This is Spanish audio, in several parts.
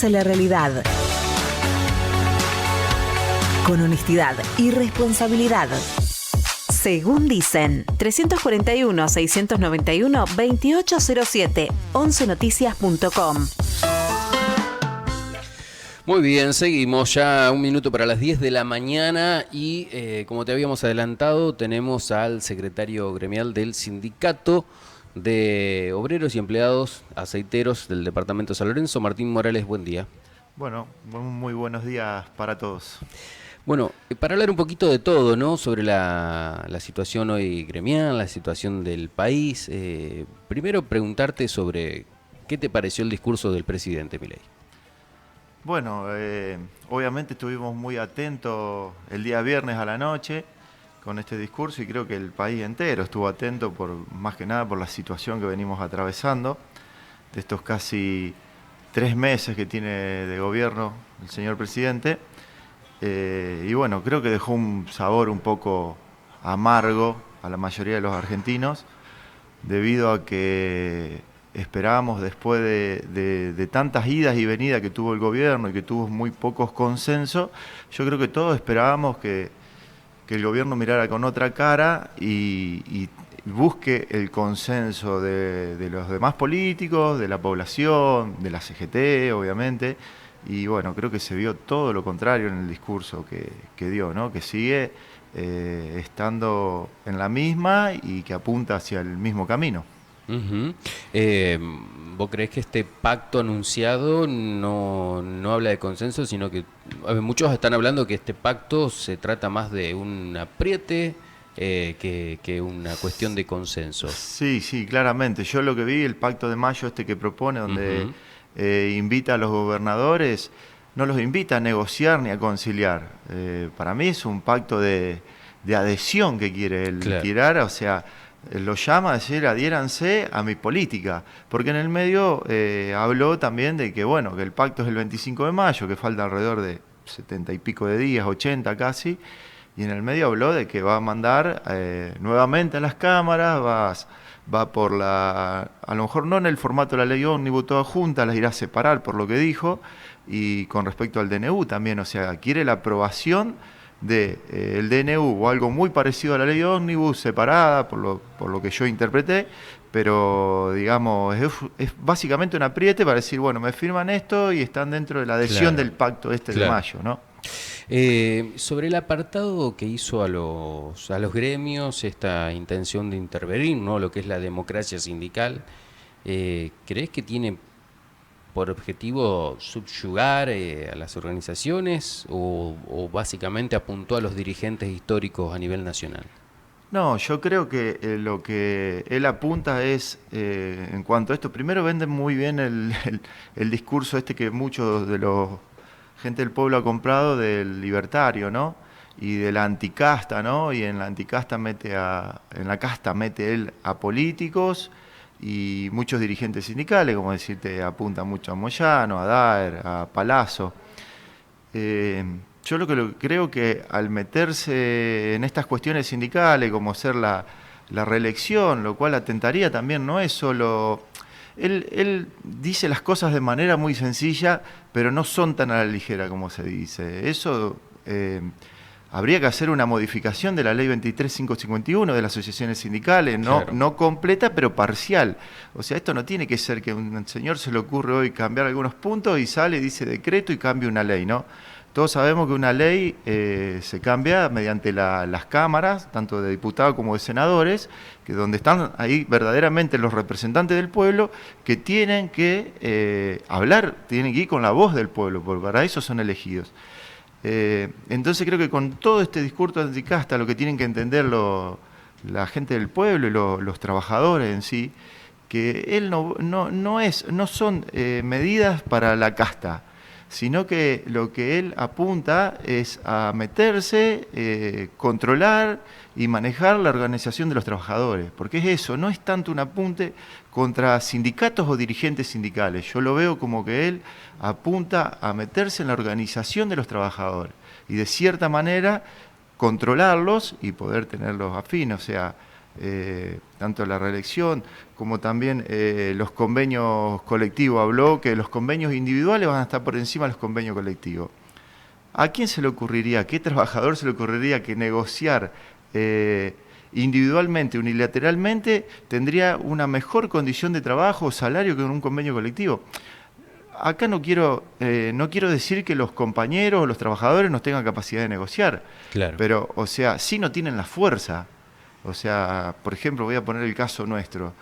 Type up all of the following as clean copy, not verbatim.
A la realidad. Con honestidad y responsabilidad. Según dicen, 341-691-2807, 11noticias.com. Muy bien, seguimos ya 1 minuto para las 10 de la mañana y como te habíamos adelantado, tenemos al secretario gremial del Sindicato de Obreros y Empleados Aceiteros del Departamento de San Lorenzo, Martín Morales. Buen día. Bueno, muy buenos días para todos. Bueno, para hablar un poquito de todo, ¿no? Sobre la situación hoy gremial, la situación del país. Primero preguntarte sobre qué te pareció el discurso del presidente Milei. Bueno, obviamente estuvimos muy atentos el día viernes a la noche con este discurso y creo que el país entero estuvo atento más que nada por la situación que venimos atravesando, de estos casi 3 meses que tiene de gobierno el señor presidente. Y bueno, creo que dejó un sabor un poco amargo a la mayoría de los argentinos, debido a que esperábamos, después de tantas idas y venidas que tuvo el gobierno y que tuvo muy pocos consensos, yo creo que todos esperábamos que el gobierno mirara con otra cara y busque el consenso de los demás políticos, de la población, de la CGT, obviamente. Y bueno, creo que se vio todo lo contrario en el discurso que dio, ¿no? Que sigue estando en la misma y que apunta hacia el mismo camino. Uh-huh. ¿Vos creés que este pacto anunciado no habla de consenso, sino que muchos están hablando que este pacto se trata más de un apriete que una cuestión de consenso? Sí, claramente. Yo lo que vi, el pacto de mayo que propone, donde invita a los gobernadores, no los invita a negociar ni a conciliar. Para mí es un pacto de adhesión que quiere él tirar, o sea, lo llama a decir adhiéranse a mi política, porque en el medio habló también de que bueno, que el pacto es el 25 de mayo, que falta alrededor de 70 y pico de días, 80 casi, y en el medio habló de que va a mandar nuevamente a las cámaras, va por a lo mejor no en el formato de la ley ómnibus toda junta, las irá a separar por lo que dijo, y con respecto al DNU también, o sea, quiere la aprobación del DNU o algo muy parecido a la ley ómnibus, separada por lo que yo interpreté, pero digamos, es básicamente un apriete para decir, bueno, me firman esto y están dentro de la adhesión del pacto de mayo, ¿no? Sobre el apartado que hizo a los gremios, esta intención de intervenir, ¿no? Lo que es la democracia sindical, ¿crees que tiene por objetivo subyugar a las organizaciones o básicamente apuntó a los dirigentes históricos a nivel nacional? No, yo creo que lo que él apunta es, en cuanto a esto, primero venden muy bien el discurso que muchos de los gente del pueblo ha comprado del libertario, ¿no? Y de la anticasta, ¿no? Y en la anticasta en la casta mete él a políticos y muchos dirigentes sindicales, como decirte, apunta mucho a Moyano, a Daer, a Palazzo. Yo creo que al meterse en estas cuestiones sindicales, como ser la reelección, lo cual atentaría también, no es solo... Él dice las cosas de manera muy sencilla, pero no son tan a la ligera como se dice. Eso habría que hacer una modificación de la ley 23.551 de las asociaciones sindicales, no completa, pero parcial. O sea, esto no tiene que ser que a un señor se le ocurre hoy cambiar algunos puntos y sale, dice decreto y cambia una ley, ¿no? Todos sabemos que una ley se cambia mediante las cámaras, tanto de diputados como de senadores, que donde están ahí verdaderamente los representantes del pueblo, que tienen que hablar, tienen que ir con la voz del pueblo, porque para eso son elegidos. Entonces creo que con todo este discurso anticasta, lo que tienen que entender la gente del pueblo y los trabajadores en sí, que él no son medidas para la casta, sino que lo que él apunta es a meterse, controlar y manejar la organización de los trabajadores, porque es eso, no es tanto un apunte contra sindicatos o dirigentes sindicales. Yo lo veo como que él apunta a meterse en la organización de los trabajadores y de cierta manera controlarlos y poder tenerlos afines, o sea, tanto la reelección como también los convenios colectivos. Habló que los convenios individuales van a estar por encima de los convenios colectivos. ¿A quién se le ocurriría, a qué trabajador se le ocurriría que negociar individualmente, unilateralmente, tendría una mejor condición de trabajo o salario que en un convenio colectivo? Acá no quiero decir que los compañeros o los trabajadores no tengan capacidad de negociar, Claro. pero, o sea, sí no tienen la fuerza. O sea, por ejemplo, voy a poner el caso nuestro.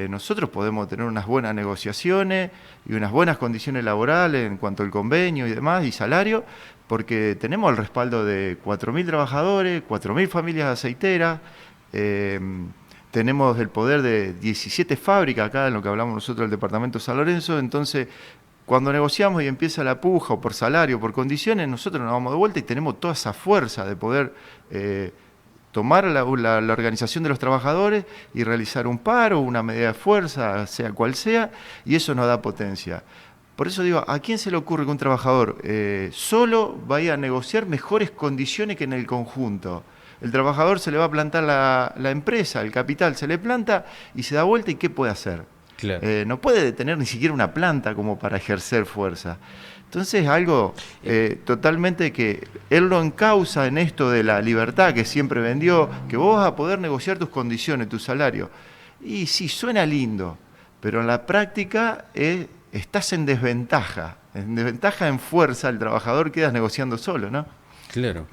Nosotros podemos tener unas buenas negociaciones y unas buenas condiciones laborales en cuanto al convenio y demás, y salario, porque tenemos el respaldo de 4.000 trabajadores, 4.000 familias aceiteras, tenemos el poder de 17 fábricas acá, en lo que hablamos nosotros del departamento de San Lorenzo. Entonces, cuando negociamos y empieza la puja, o por salario, o por condiciones, nosotros nos vamos de vuelta y tenemos toda esa fuerza de poder tomar la organización de los trabajadores y realizar un paro, una medida de fuerza, sea cual sea, y eso nos da potencia. Por eso digo, ¿a quién se le ocurre que un trabajador solo vaya a negociar mejores condiciones que en el conjunto? El trabajador se le va a plantar la empresa, el capital se le planta y se da vuelta, ¿y qué puede hacer? Claro. No puede detener ni siquiera una planta como para ejercer fuerza. Entonces algo totalmente que él lo encausa en esto de la libertad que siempre vendió, que vos vas a poder negociar tus condiciones, tu salario. Y sí, suena lindo, pero en la práctica estás en desventaja en fuerza, el trabajador quedas negociando solo, ¿no? Claro.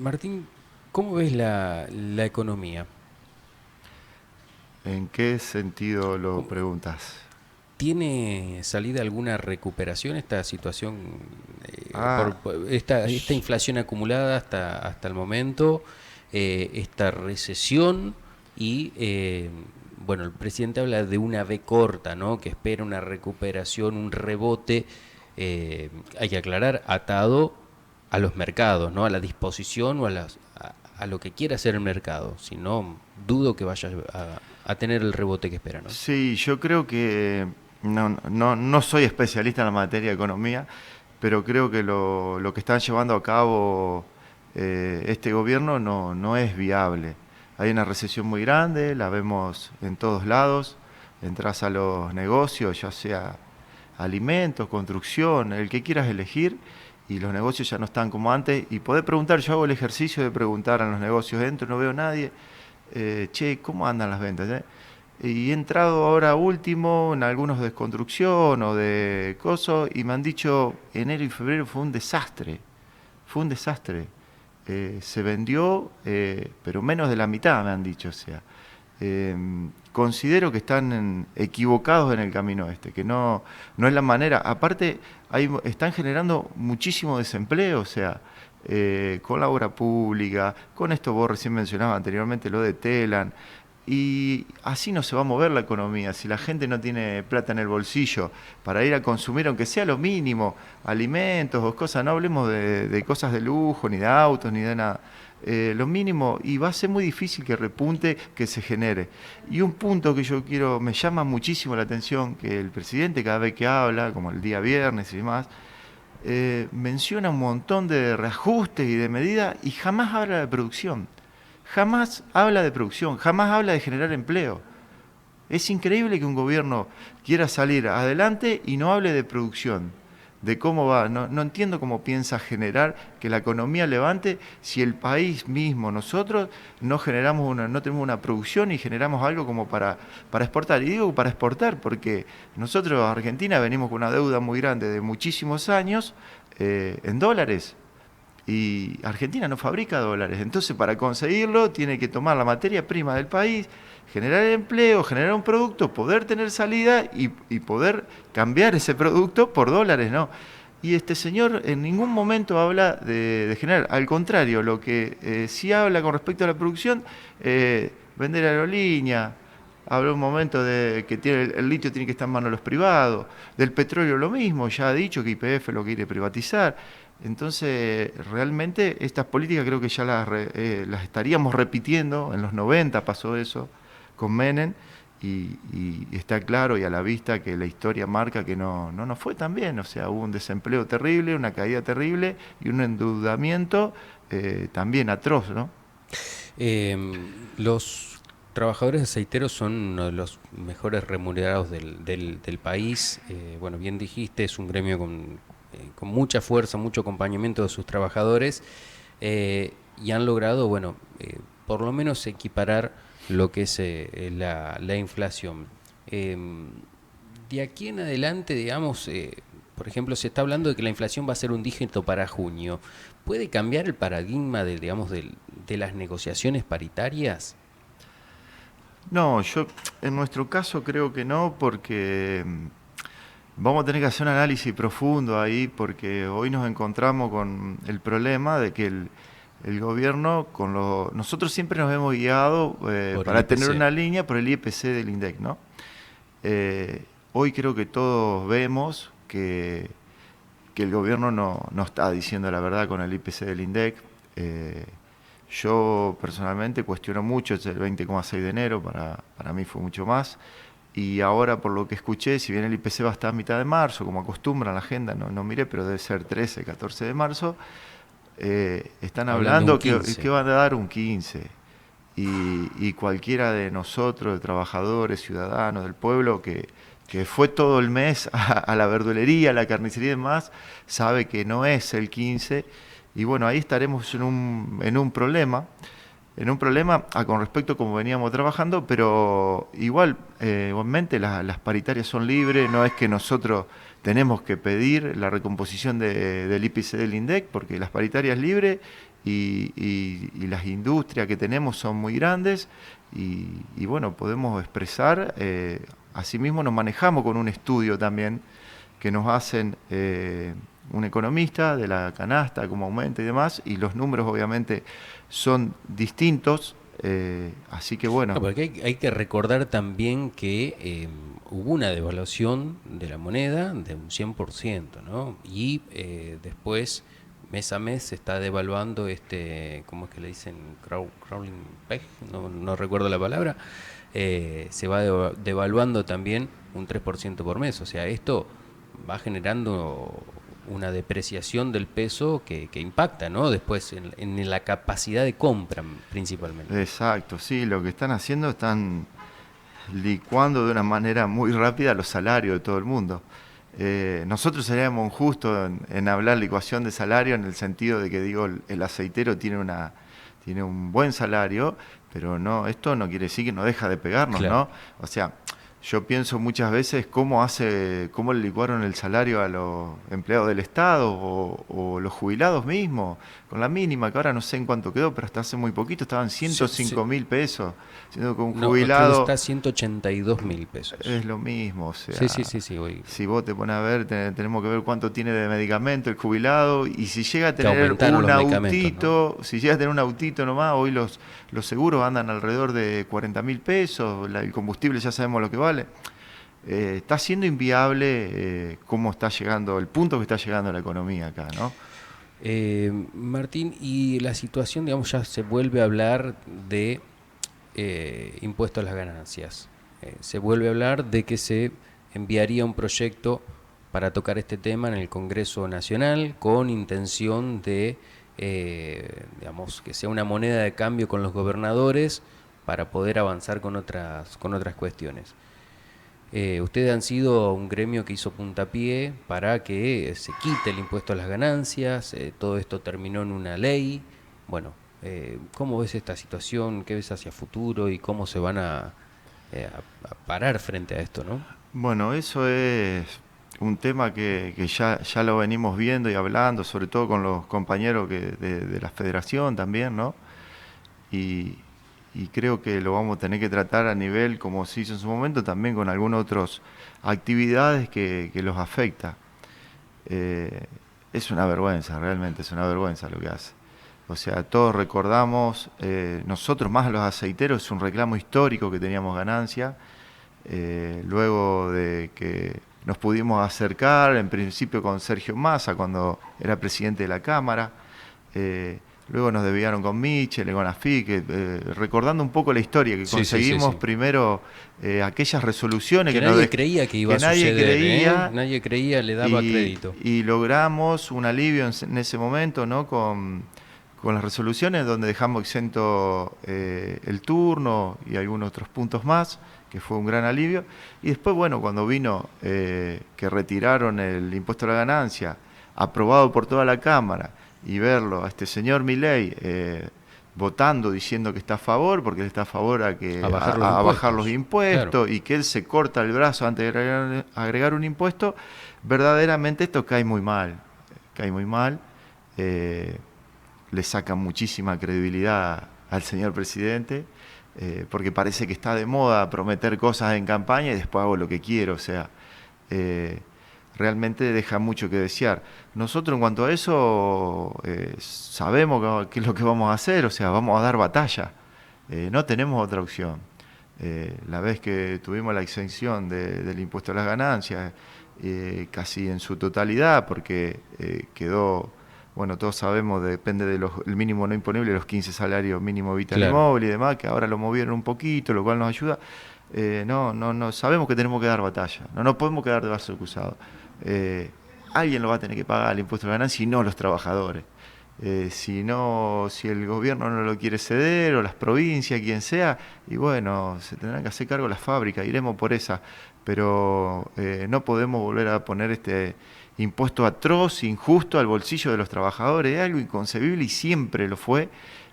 Martín, ¿cómo ves la economía? ¿En qué sentido lo preguntas? ¿Tiene salida alguna recuperación esta situación, por esta inflación acumulada hasta el momento, esta recesión y, bueno, el presidente habla de una V corta, ¿no?, que espera una recuperación, un rebote, hay que aclarar, atado a los mercados, ¿no?, a la disposición o a lo que quiera hacer el mercado? Si no, dudo que vaya a tener el rebote que espera, ¿no? Sí, yo creo que no soy especialista en la materia de economía, pero creo que lo que están llevando a cabo este gobierno no es viable. Hay una recesión muy grande, la vemos en todos lados. Entras a los negocios, ya sea alimentos, construcción, el que quieras elegir, y los negocios ya no están como antes. Y podés preguntar, yo hago el ejercicio de preguntar a los negocios, entro, no veo a nadie, che, ¿cómo andan las ventas? Y he entrado ahora último en algunos de construcción o de cosas, y me han dicho, enero y febrero fue un desastre. Se vendió, pero menos de la mitad, me han dicho. O sea, considero que están equivocados en el camino que no es la manera. Aparte, están generando muchísimo desempleo, o sea, con la obra pública, con esto vos recién mencionabas anteriormente, lo de Telan. Y así no se va a mover la economía. Si la gente no tiene plata en el bolsillo para ir a consumir, aunque sea lo mínimo, alimentos o cosas, no hablemos de cosas de lujo, ni de autos, ni de nada. Lo mínimo, y va a ser muy difícil que repunte, que se genere. Y un punto que me llama muchísimo la atención, que el presidente cada vez que habla, como el día viernes y demás, menciona un montón de reajustes y de medidas y jamás habla de producción. Jamás habla de producción, jamás habla de generar empleo. Es increíble que un gobierno quiera salir adelante y no hable de producción, de cómo va. No entiendo cómo piensa generar que la economía levante si el país mismo, nosotros, no tenemos una producción y generamos algo como para exportar. Y digo para exportar porque nosotros, Argentina, venimos con una deuda muy grande de muchísimos años en dólares. Y Argentina no fabrica dólares, entonces para conseguirlo tiene que tomar la materia prima del país, generar empleo, generar un producto, poder tener salida y poder cambiar ese producto por dólares, ¿no? Y este señor en ningún momento habla de generar, al contrario, lo que sí habla con respecto a la producción, vender aerolínea, habla un momento de que el litio tiene que estar en manos de los privados, del petróleo lo mismo, ya ha dicho que YPF lo quiere privatizar. Entonces, realmente estas políticas creo que ya las estaríamos repitiendo. En los 90 pasó eso con Menem y está claro y a la vista que la historia marca que no nos fue tan bien. O sea, hubo un desempleo terrible, una caída terrible y un endeudamiento también atroz, ¿no? Los trabajadores aceiteros son uno de los mejores remunerados del país. Bueno, bien dijiste, es un gremio con mucha fuerza, mucho acompañamiento de sus trabajadores, y han logrado, bueno, por lo menos equiparar lo que es la inflación. De aquí en adelante, digamos, por ejemplo, se está hablando de que la inflación va a ser un dígito para junio. ¿Puede cambiar el paradigma de las negociaciones paritarias? No, yo en nuestro caso creo que no, porque vamos a tener que hacer un análisis profundo ahí, porque hoy nos encontramos con el problema de que el gobierno, nosotros siempre nos hemos guiado para tener una línea por el IPC del INDEC, ¿no? Hoy creo que todos vemos que el gobierno no está diciendo la verdad con el IPC del INDEC. Yo personalmente cuestiono mucho el 20,6 de enero, para mí fue mucho más. Y ahora, por lo que escuché, si bien el IPC va a estar a mitad de marzo, como acostumbran la agenda, no miré, pero debe ser 13, 14 de marzo, están hablando que van a dar un 15. Y cualquiera de nosotros, de trabajadores, ciudadanos, del pueblo, que fue todo el mes a la verdulería, a la carnicería y demás, sabe que no es el 15. Y bueno, ahí estaremos en un problema con respecto a cómo veníamos trabajando, pero igualmente las paritarias son libres, no es que nosotros tenemos que pedir la recomposición del IPC del INDEC, porque las paritarias libres y las industrias que tenemos son muy grandes y bueno, podemos expresar, asimismo nos manejamos con un estudio también que nos hacen un economista de la canasta, cómo aumenta y demás, y los números obviamente son distintos, así que bueno. No, porque hay que recordar también que hubo una devaluación de la moneda de un 100%, ¿no? Y después, mes a mes, se está devaluando ¿cómo es que le dicen? Crawling peg, no recuerdo la palabra. Se va devaluando también un 3% por mes, o sea, esto va generando una depreciación del peso que impacta, ¿no? Después en la capacidad de compra principalmente. Exacto, sí, lo que están haciendo, están licuando de una manera muy rápida los salarios de todo el mundo. Nosotros seríamos injustos en hablar licuación de salario, en el sentido de que el aceitero tiene un buen salario, pero no, esto no quiere decir que no deja de pegarnos, claro, ¿no? O sea, yo pienso muchas veces cómo le licuaron el salario a los empleados del Estado o los jubilados mismos, con la mínima, que ahora no sé en cuánto quedó, pero hasta hace muy poquito estaban 105.000 pesos, siendo que un jubilado... está 182.000 pesos. Es lo mismo, o sea... Sí, hoy. Si vos te pones a ver, tenemos que ver cuánto tiene de medicamento el jubilado, y si llega a tener un autito, ¿no? Si llega a tener un autito nomás, hoy los seguros andan alrededor de 40.000 pesos, el combustible ya sabemos lo que vale. Está siendo inviable cómo está llegando, el punto que está llegando la economía acá, ¿no? Martín, y la situación, digamos, ya se vuelve a hablar de impuesto a las ganancias. Se vuelve a hablar de que se enviaría un proyecto para tocar este tema en el Congreso Nacional con intención de, digamos, que sea una moneda de cambio con los gobernadores para poder avanzar con otras cuestiones. Ustedes han sido un gremio que hizo puntapié para que se quite el impuesto a las ganancias, todo esto terminó en una ley. Bueno, ¿cómo ves esta situación? ¿Qué ves hacia futuro? ¿Y cómo se van a parar frente a esto, no? Bueno, eso es un tema que ya lo venimos viendo y hablando, sobre todo con los compañeros de la federación también, ¿no? Y creo que lo vamos a tener que tratar a nivel, como se hizo en su momento, también con algunas otras actividades que los afecta. Es una vergüenza, realmente es una vergüenza lo que hace. O sea, todos recordamos, nosotros más los aceiteros, es un reclamo histórico que teníamos ganancia, luego de que nos pudimos acercar, en principio con Sergio Massa, cuando era presidente de la Cámara, luego nos desviaron con Michel, con AFIC, recordando un poco la historia, que conseguimos primero aquellas resoluciones que nadie creía que iba a suceder, nadie creía, le daba crédito. Y logramos un alivio en ese momento, ¿no? Con con las resoluciones, donde dejamos exento el turno y algunos otros puntos más, que fue un gran alivio. Y después, bueno, cuando vino que retiraron el impuesto a la ganancia, aprobado por toda la Cámara, y verlo a este señor Milei votando, diciendo que está a favor, porque él está a favor a bajar los impuestos, claro, y que él se corta el brazo antes de agregar un impuesto, verdaderamente esto cae muy mal, le saca muchísima credibilidad al señor presidente, porque parece que está de moda prometer cosas en campaña y después hago lo que quiero, o sea, realmente deja mucho que desear. Nosotros en cuanto a eso sabemos qué es lo que vamos a hacer, o sea, vamos a dar batalla, no tenemos otra opción. La vez que tuvimos la exención del impuesto a las ganancias, casi en su totalidad, porque quedó, bueno, todos sabemos, depende del mínimo no imponible, los 15 salarios mínimo vital, claro, y móvil y demás, que ahora lo movieron un poquito, lo cual nos ayuda. No, sabemos que tenemos que dar batalla, no podemos quedar de brazos cruzados. Alguien lo va a tener que pagar el impuesto a la ganancia y no los trabajadores. Si el gobierno no lo quiere ceder, o las provincias, quien sea, y bueno, se tendrán que hacer cargo las fábricas, iremos por esa, pero no podemos volver a poner este impuesto atroz, injusto al bolsillo de los trabajadores. Es algo inconcebible y siempre lo fue,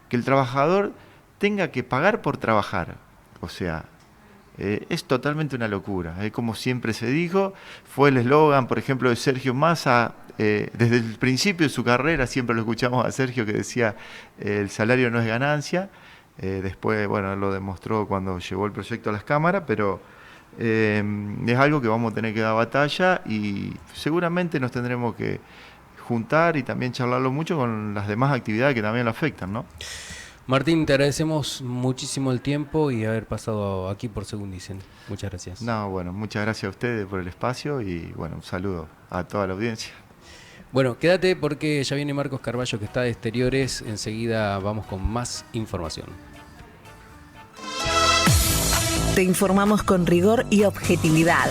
que el trabajador tenga que pagar por trabajar. O sea, es totalmente una locura. Como siempre se dijo, fue el eslogan, por ejemplo, de Sergio Massa, desde el principio de su carrera, siempre lo escuchamos a Sergio que decía, el salario no es ganancia. Después, bueno, lo demostró cuando llevó el proyecto a las cámaras, pero es algo que vamos a tener que dar batalla y seguramente nos tendremos que juntar y también charlarlo mucho con las demás actividades que también lo afectan, ¿no? Martín, te agradecemos muchísimo el tiempo y haber pasado aquí por Según Dicen. Muchas gracias. No, bueno, muchas gracias a ustedes por el espacio y bueno, un saludo a toda la audiencia. Bueno, quédate porque ya viene Marcos Carballo que está de Exteriores. Enseguida vamos con más información. Te informamos con rigor y objetividad.